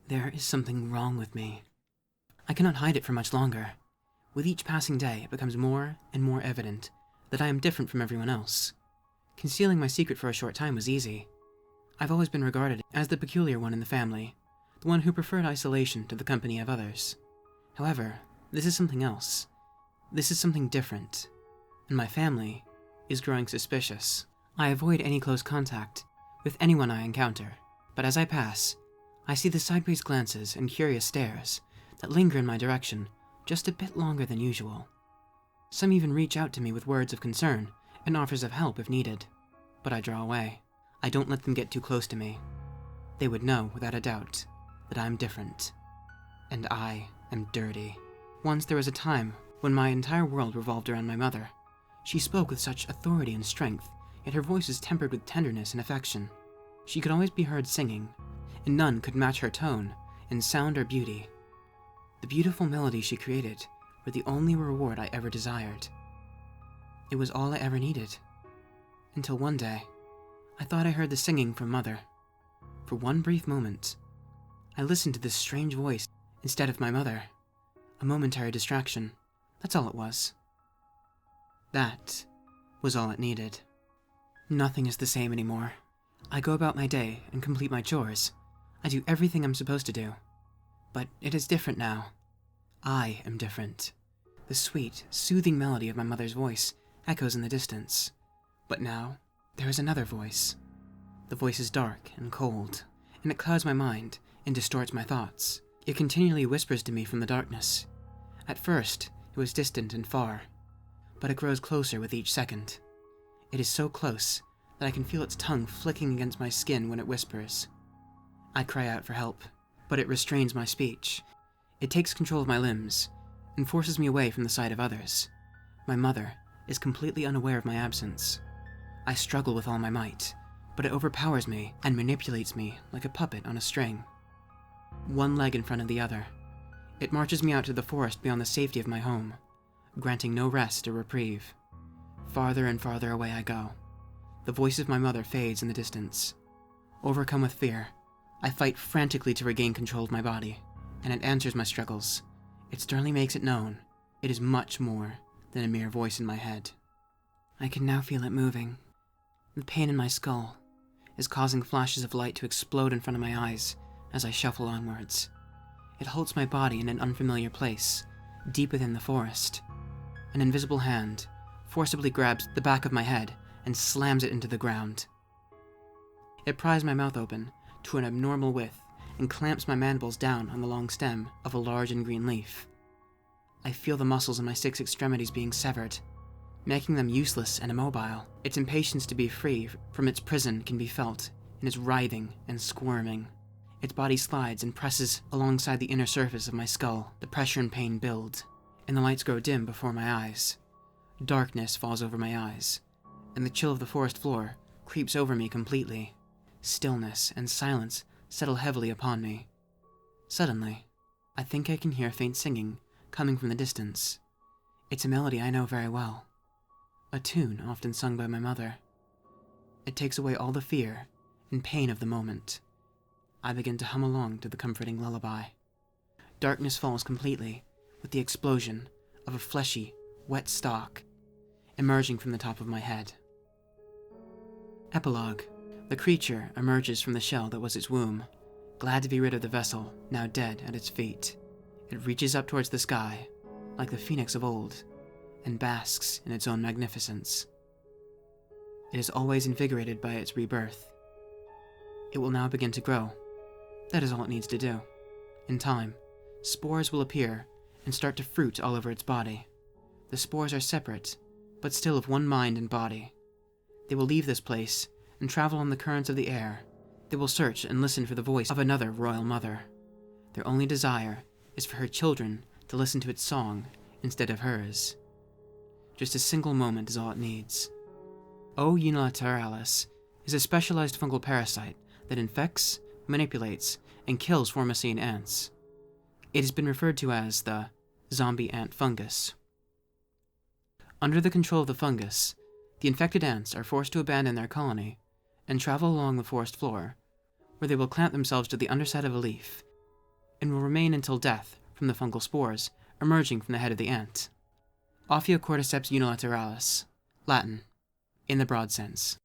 There is something wrong with me. I cannot hide it for much longer. With each passing day, it becomes more and more evident that I am different from everyone else. Concealing my secret for a short time was easy. I've always been regarded as the peculiar one in the family, the one who preferred isolation to the company of others. However, this is something else. This is something different, and my family is growing suspicious. I avoid any close contact with anyone I encounter, but as I pass, I see the sideways glances and curious stares that linger in my direction just a bit longer than usual. Some even reach out to me with words of concern and offers of help if needed, but I draw away. I don't let them get too close to me. They would know, without a doubt, that I'm different, and I am dirty. Once there was a time when my entire world revolved around my mother. She spoke with such authority and strength, yet her voice was tempered with tenderness and affection. She could always be heard singing, and none could match her tone in sound or beauty. The beautiful melodies she created were the only reward I ever desired. It was all I ever needed. Until one day, I thought I heard the singing from Mother. For one brief moment, I listened to this strange voice instead of my mother. A momentary distraction. That's all it was. That was all it needed. Nothing is the same anymore. I go about my day and complete my chores. I do everything I'm supposed to do. But it is different now. I am different. The sweet, soothing melody of my mother's voice echoes in the distance. But now, there is another voice. The voice is dark and cold, and it clouds my mind and distorts my thoughts. It continually whispers to me from the darkness. At first, it was distant and far, but it grows closer with each second. It is so close that I can feel its tongue flicking against my skin when it whispers. I cry out for help, but it restrains my speech. It takes control of my limbs and forces me away from the sight of others. My mother is completely unaware of my absence. I struggle with all my might, but it overpowers me and manipulates me like a puppet on a string. One leg in front of the other, it marches me out to the forest beyond the safety of my home, granting no rest or reprieve. Farther and farther away I go. The voice of my mother fades in the distance. Overcome with fear, I fight frantically to regain control of my body, and it answers my struggles. It sternly makes it known. It is much more than a mere voice in my head. I can now feel it moving. The pain in my skull is causing flashes of light to explode in front of my eyes as I shuffle onwards. It holds my body in an unfamiliar place, deep within the forest. An invisible hand forcibly grabs the back of my head and slams it into the ground. It pries my mouth open to an abnormal width and clamps my mandibles down on the long stem of a large and green leaf. I feel the muscles in my 6 extremities being severed, making them useless and immobile. Its impatience to be free from its prison can be felt in its writhing and squirming. Its body slides and presses alongside the inner surface of my skull. The pressure and pain build, and the lights grow dim before my eyes. Darkness falls over my eyes, and the chill of the forest floor creeps over me completely. Stillness and silence settle heavily upon me. Suddenly, I think I can hear faint singing coming from the distance. It's a melody I know very well, a tune often sung by my mother. It takes away all the fear and pain of the moment. I begin to hum along to the comforting lullaby. Darkness falls completely with the explosion of a fleshy, wet stalk emerging from the top of my head. Epilogue. The creature emerges from the shell that was its womb, glad to be rid of the vessel, now dead at its feet. It reaches up towards the sky, like the phoenix of old, and basks in its own magnificence. It is always invigorated by its rebirth. It will now begin to grow. That is all it needs to do. In time, spores will appear and start to fruit all over its body. The spores are separate, but still of one mind and body. They will leave this place and travel on the currents of the air. They will search and listen for the voice of another royal mother. Their only desire is for her children to listen to its song instead of hers. Just a single moment is all it needs. O. unilateralis is a specialized fungal parasite that infects, manipulates, and kills Formicine ants. It has been referred to as the zombie ant fungus. Under the control of the fungus, the infected ants are forced to abandon their colony and travel along the forest floor, where they will clamp themselves to the underside of a leaf and will remain until death from the fungal spores emerging from the head of the ant. Ophiocordyceps unilateralis, Latin, in the broad sense.